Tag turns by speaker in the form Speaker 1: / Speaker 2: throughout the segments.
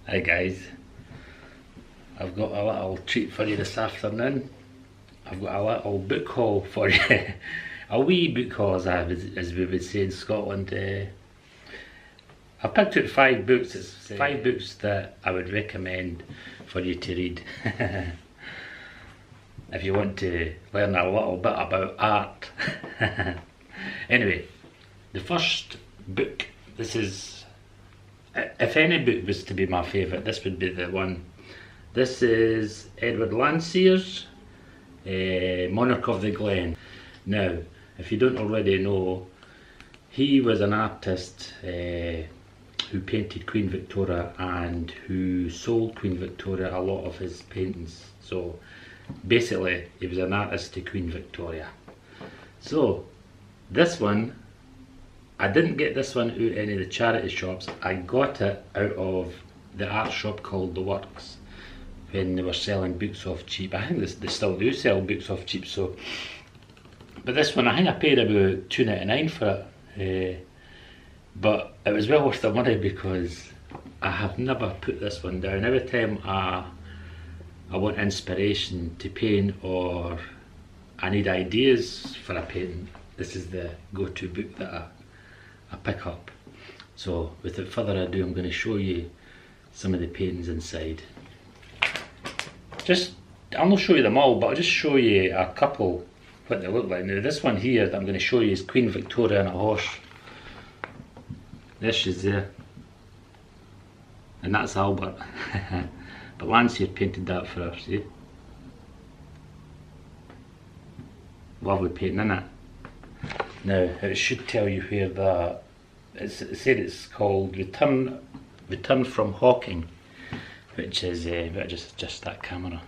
Speaker 1: Hi guys, I've got a little treat for you this afternoon. I've got a little book haul for you. A wee book haul as we would say in Scotland. I picked out 5 books. It's 5 books that I would recommend for you to read. If you want to learn a little bit about art. Anyway, the first book, this is, if any book was to be my favourite, this would be the one. This is Edward Landseer's Monarch of the Glen. Now, if you don't already know, he was an artist who painted Queen Victoria and who sold Queen Victoria a lot of his paintings. So basically, he was an artist to Queen Victoria. So this one, I didn't get this one out of any of the charity shops. I got it out of the art shop called The Works when they were selling books off cheap. I think they still do sell books off cheap. So, but this one, I think I paid about £2.99 for it. But it was well worth the money because I have never put this one down. Every time I want inspiration to paint or I need ideas for a painting, this is the go-to book that I pick up. So without further ado, I'm going to show you some of the paintings inside. I'll not show you them all, but I'll just show you a couple what they look like. Now this one here that I'm going to show you is Queen Victoria on a horse. There she's there, and that's Albert. But Landseer painted that for her, see? Lovely painting, isn't it? Now it should tell you where that, it said it's called Return from Hawking, which is, better just adjust that camera.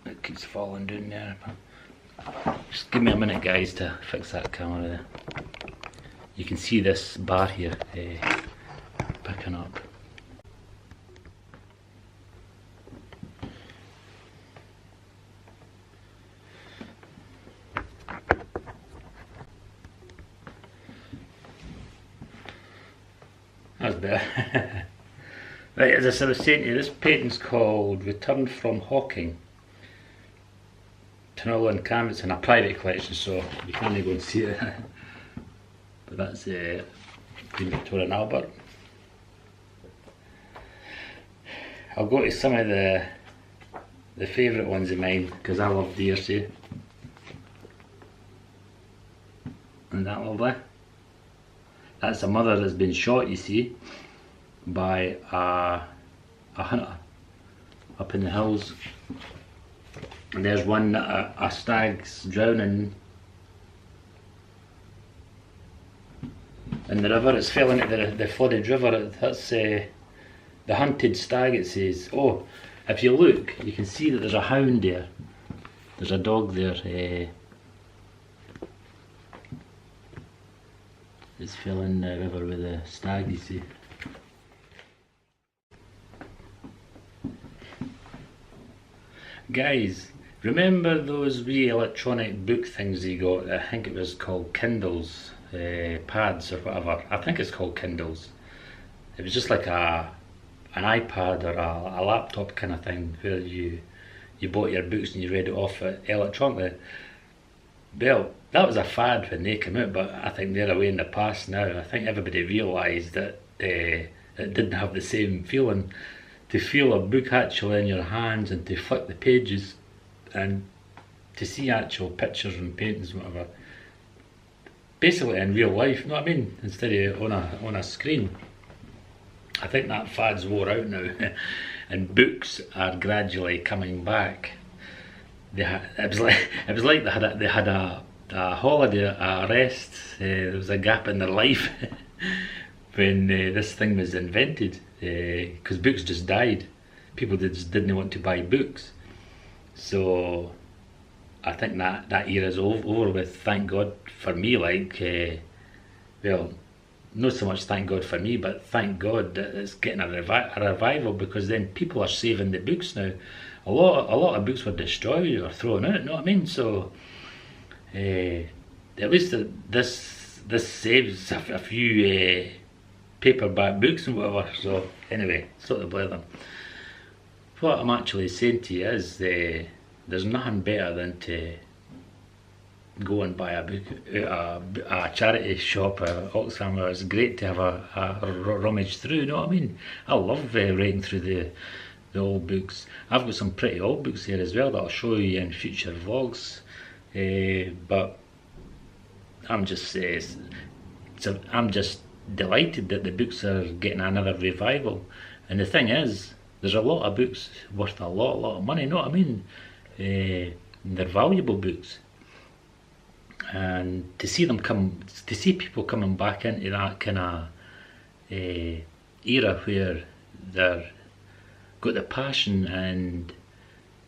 Speaker 1: It keeps falling down there. Just give me a minute guys to fix that camera there. You can see this bar here picking up. That's better. Right, as I was saying to you, this painting's called Return from Hawking. Tunolin Canvas in a private collection, so you can't go and see it. But that's Queen Victoria and Albert. I'll go to some of the favourite ones of mine because I love deer, see? Isn't that lovely? That's a mother that's been shot, you see, by a hunter up in the hills. And there's one that a stag's drowning in the river. It's fell into the flooded river. That's the hunted stag, it says. Oh, if you look, you can see that there's a hound there. There's a dog there. It's fell in the river with the stag, you see. Guys, remember those wee electronic book things you got? I think it was called Kindles, pads or whatever. I think it's called Kindles. It was just like an iPad or a laptop kind of thing where you bought your books and you read it off electronically. Well, that was a fad when they came out, but I think they're away in the past now. I think everybody realised that it didn't have the same feeling. To feel a book actually in your hands and to flick the pages and to see actual pictures and paintings and whatever, basically in real life, you know what I mean, instead of on a screen. I think that fad's wore out now and books are gradually coming back. It was like they had a holiday, a rest. There was a gap in their life when this thing was invented, because books just died. People just didn't want to buy books. So I think that era's over with, thank God for me. Well, not so much thank God for me, but thank God that it's getting a revival, because then people are saving the books now. A lot of books were destroyed or thrown out, you know what I mean? So at least this saves a few paperback books and whatever. So anyway, sort of blather. What I'm actually saying to you is there's nothing better than to go and buy a book at a charity shop at Oxfam. It's great to have a rummage through, you know what I mean? I love reading through the old books. I've got some pretty old books here as well that I'll show you in future vlogs. But I'm just delighted that the books are getting another revival. And the thing is, there's a lot of books worth a lot of money, you know what I mean? They're valuable books. And to see people coming back into that kind of era where they're got the passion and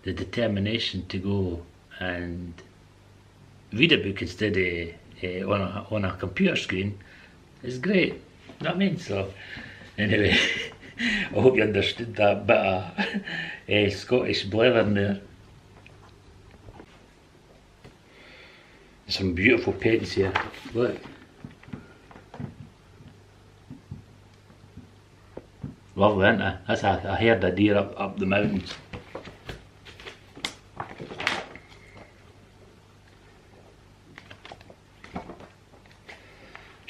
Speaker 1: the determination to go and read a book instead of on a computer screen is great. You know what I mean? So anyway, I hope you understood that bit of Scottish blathering there. Some beautiful paintings here. Look. Lovely, isn't it? That's a herd of deer up the mountains.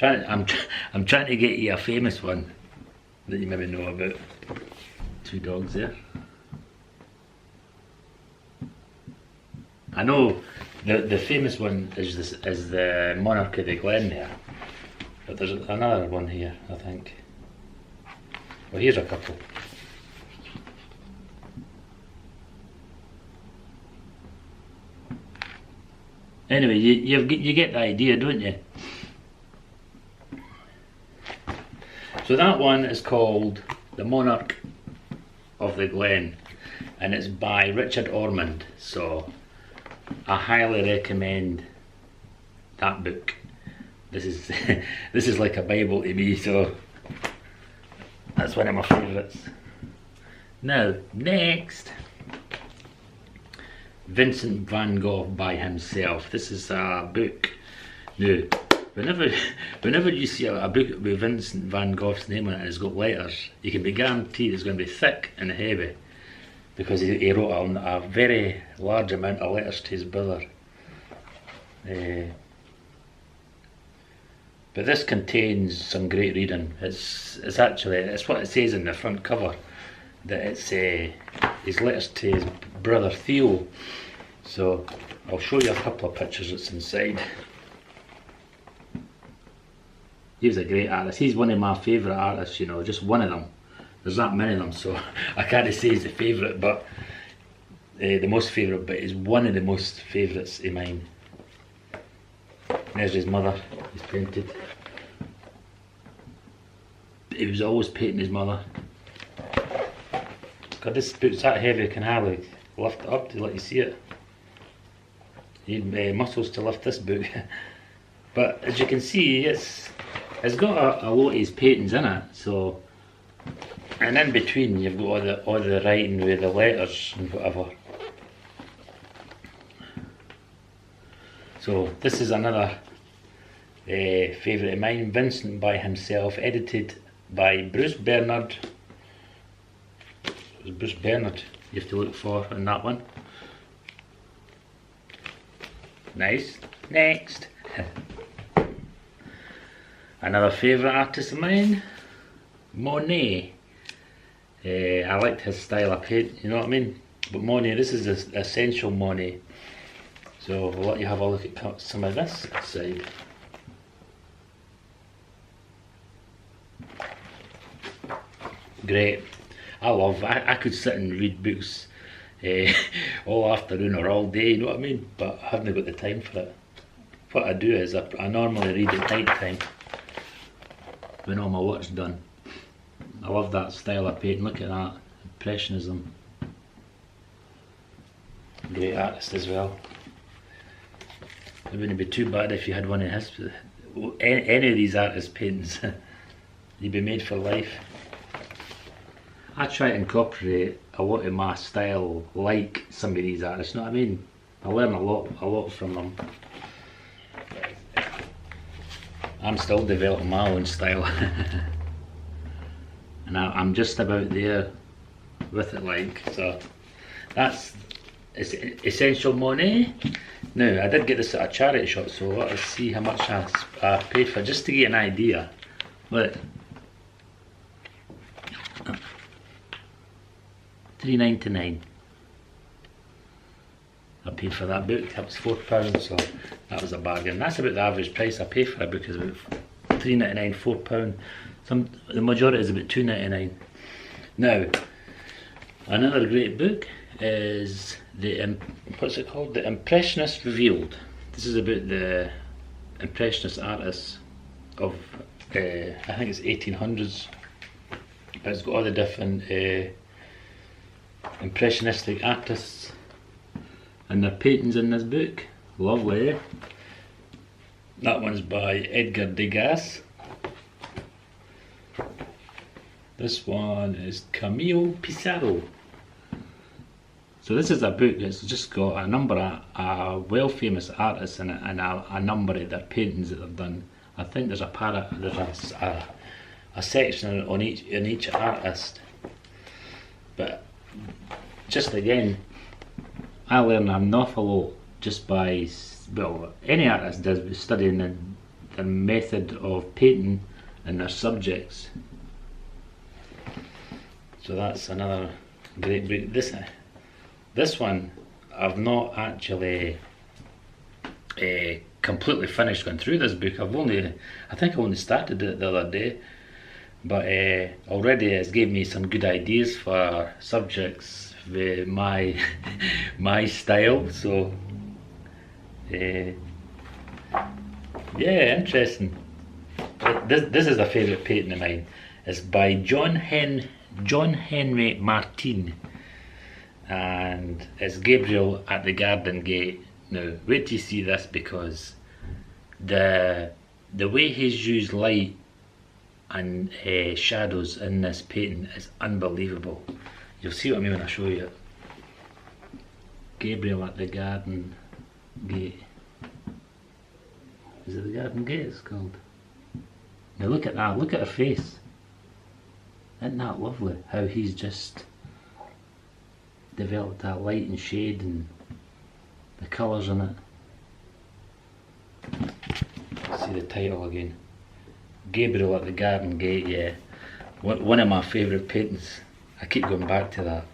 Speaker 1: I'm trying to get you a famous one that you maybe know about. Two dogs there. I know the famous one is the Monarch of the Glen there, but there's another one here, I think. Well, here's a couple. Anyway, you get the idea, don't you? So that one is called The Monarch of the Glen, and it's by Richard Ormond. So I highly recommend that book. This is this is like a Bible to me, so that's one of my favourites. Now, next, Vincent van Gogh by himself. This is a book. Now, whenever you see a book with Vincent van Gogh's name on it and it's got letters, you can be guaranteed it's going to be thick and heavy, because he wrote a very large amount of letters to his brother. But this contains some great reading. It's what it says in the front cover, that it's his letters to his brother Theo. So I'll show you a couple of pictures that's inside. He was a great artist. He's one of my favourite artists, you know, just one of them. There's not many of them, so I can't say he's the favourite, but the most favourite, but he's one of the most favourites of mine. There's his mother, he's painted. He was always painting his mother. God, this book's that heavy, I can hardly lift it up to let you see it. You need muscles to lift this book. But as you can see, it's got a lot of his paintings in it, so, and in between you've got all the writing with the letters and whatever. So this is another favourite of mine, Vincent by himself, edited by Bruce Bernard. It was Bruce Bernard you have to look for in that one. Nice. Next. Another favourite artist of mine, Monet. I liked his style of paint, you know what I mean? But Monet, this is the essential Monet. So I'll let you have a look at some of this side. Great. I could sit and read books all afternoon or all day, you know what I mean? But I haven't got the time for it. What I do is I normally read at night time when all my work's done. I love that style of painting. Look at that, Impressionism. Great artist as well. It wouldn't be too bad if you had one of his, any of these artists' paintings. You'd be made for life. I try to incorporate a lot of my style like some of these artists, you know what I mean? I learn a lot from them. I'm still developing my own style. and I'm just about there with it, like, so that's Essential Monet. Now, I did get this at a charity shop, so let's see how much I paid for, just to get an idea. Look, £3.99 I paid for that book. That was £4, so that was a bargain. That's about the average price I pay for a book, is about £3.99, £4. The majority is about £2.99. Now, another great book is what's it called? The Impressionist Revealed. This is about the Impressionist artists of I think it's 1800s. It's got all the different impressionistic artists and their paintings in this book. Lovely, eh? That one's by Edgar Degas. This one is Camille Pissarro. So this is a book that's just got a number of well famous artists in it, and a number of their paintings that they've done. I think there's a section on each artist. But just again, I learn an awful lot just by, well, any artist does, studying their method of painting and their subjects. So that's another great book. This one I've not actually completely finished going through this book. I think I only started it the other day, but already it's gave me some good ideas for subjects with my my style. So yeah, interesting. This is a favourite painting of mine. It's by John Henry Martin, and it's Gabriel at the Garden Gate. Now wait till you see this, because the way he's used light and shadows in this painting is unbelievable. You'll see what I mean when I show you it. Gabriel at the Garden Gate. Is it the Garden Gate it's called? Now look at that, look at her face. Isn't that lovely how he's just developed that light and shade and the colours in it. Let's see the title again. Gabriel at the Garden Gate, yeah. One of my favourite paintings. I keep going back to that.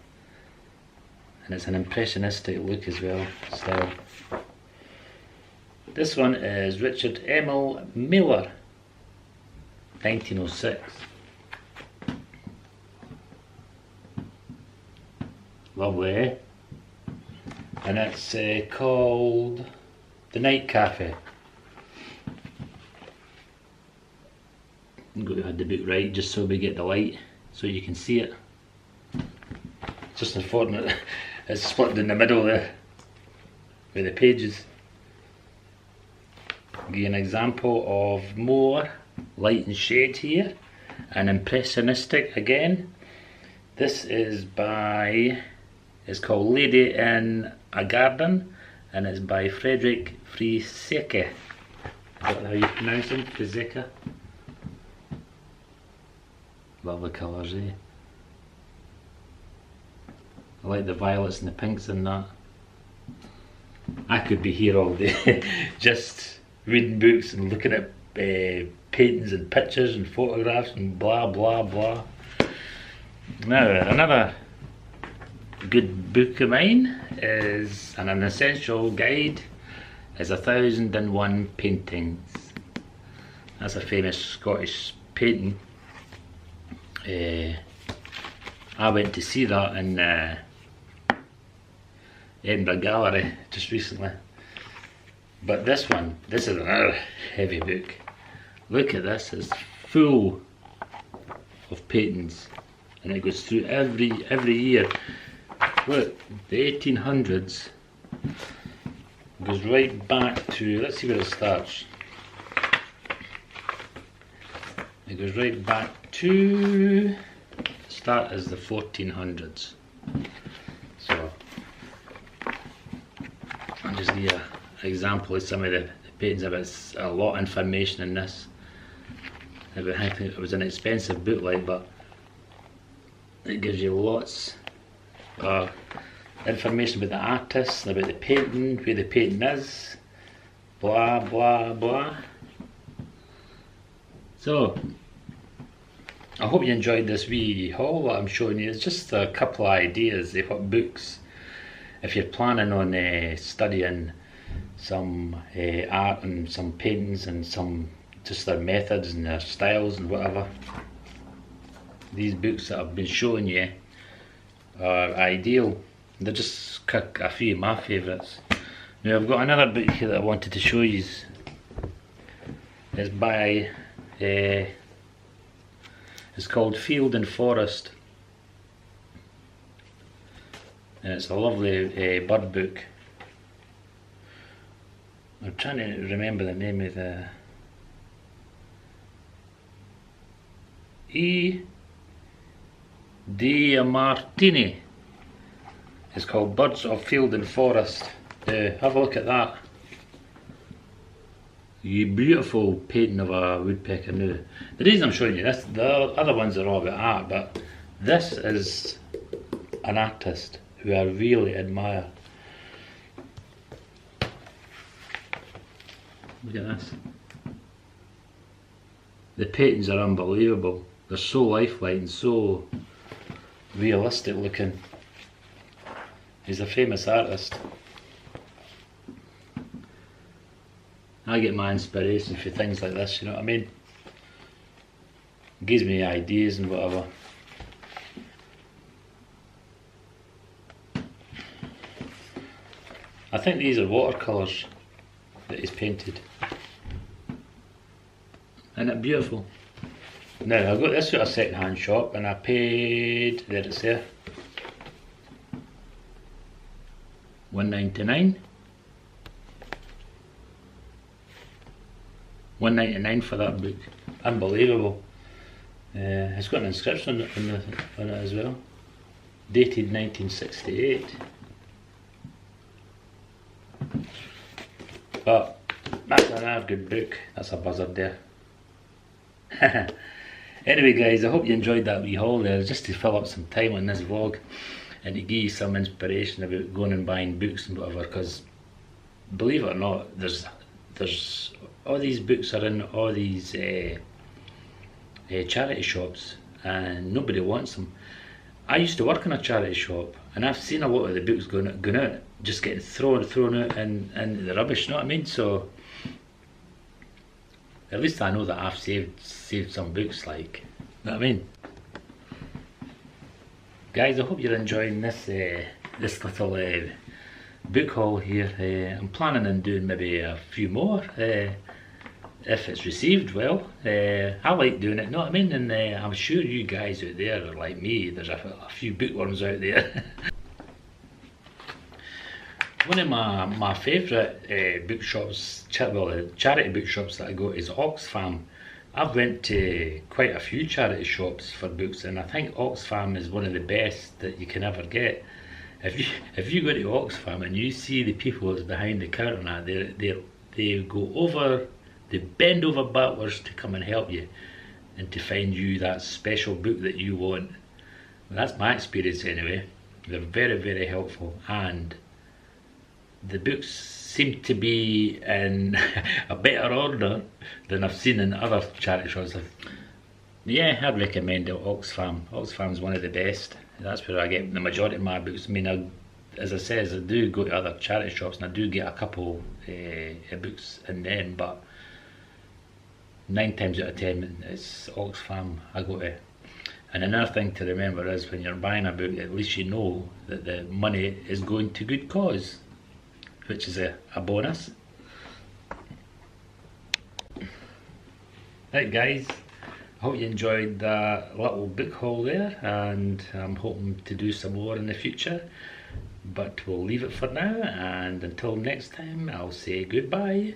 Speaker 1: And it's an impressionistic look as well, style. This one is Richard Emil Miller, 1906. Lovely, eh? And it's called The Night Cafe. I'm going to have the book right just so we get the light, so you can see it. Just unfortunate it's split in the middle there with the pages. I'll give you an example of more light and shade here, and impressionistic again. This is it's called Lady in a Garden, and it's by Frederick Frieseke. I don't know how you pronounce him, Frieseke. Lovely colours, eh? I like the violets and the pinks in that. I could be here all day just reading books and looking at paintings and pictures and photographs and blah blah blah. Now another good book of mine is, and an essential guide, is 1001 Paintings. That's a famous Scottish painting. I went to see that in Edinburgh Gallery just recently. But this is another heavy book. Look at this, it's full of paintings, and it goes through every year. Look, the 1800s goes right back to, let's see where it starts. It goes right back to, start is the 1400s. So I'll just give you an example of some of the paintings. There's a lot of information in this. I think it was an expensive book, like, but It gives you lots of information about the artist, about the painting, where the painting is, blah blah blah. So I hope you enjoyed this wee haul that I'm showing you. It's just a couple of ideas of what books, if you're planning on studying some art and some paintings and some just their methods and their styles and whatever, these books that I've been showing you are ideal. They're just a few of my favourites. Now I've got another book here that I wanted to show you. It's by it's called Field and Forest, and it's a lovely bird book. I'm trying to remember the name of the E. Diamartini. It's called Birds of Field and Forest. Have a look at that. You beautiful painting of a woodpecker. Now, the reason I'm showing you this, the other ones are all about art, but this is an artist who I really admire. Look at this. The paintings are unbelievable. They're so lifelike and so realistic looking. He's a famous artist. I get my inspiration for things like this, you know what I mean? It gives me ideas and whatever. I think these are watercolours that he's painted. Isn't it beautiful? Now I got this at a second hand shop and I paid, there it's there, $1.99. $1.99 for that book. Unbelievable. It's got an inscription on it as well. Dated 1968. But that's another good book. That's a buzzard there. Anyway guys, I hope you enjoyed that wee haul there, just to fill up some time on this vlog and to give you some inspiration about going and buying books and whatever, because believe it or not, there's all these books are in all these charity shops and nobody wants them. I used to work in a charity shop and I've seen a lot of the books going out, just getting thrown out in the rubbish, you know what I mean? So at least I know that I've saved some books, like, you know what I mean? Guys, I hope you're enjoying this this little book haul here. I'm planning on doing maybe a few more if it's received well. I like doing it, you know what I mean? And I'm sure you guys out there are like me. There's a few bookworms out there. One of my favourite bookshops, charity bookshops that I go to is Oxfam. I've went to quite a few charity shops for books, and I think Oxfam is one of the best that you can ever get. If you go to Oxfam and you see the people that's behind the counter now, they go over, they bend over backwards to come and help you and to find you that special book that you want. That's my experience anyway. They're very, very helpful, and the books seem to be in a better order than I've seen in other charity shops. Yeah, I'd recommend it, Oxfam. Oxfam's one of the best. That's where I get the majority of my books. I mean, as I said, I do go to other charity shops and I do get a couple books in them, but 9 times out of 10 it's Oxfam I go to. And another thing to remember is when you're buying a book, at least you know that the money is going to good cause, which is a bonus. Right guys, I hope you enjoyed that little book haul there, and I'm hoping to do some more in the future, but we'll leave it for now, and until next time I'll say goodbye.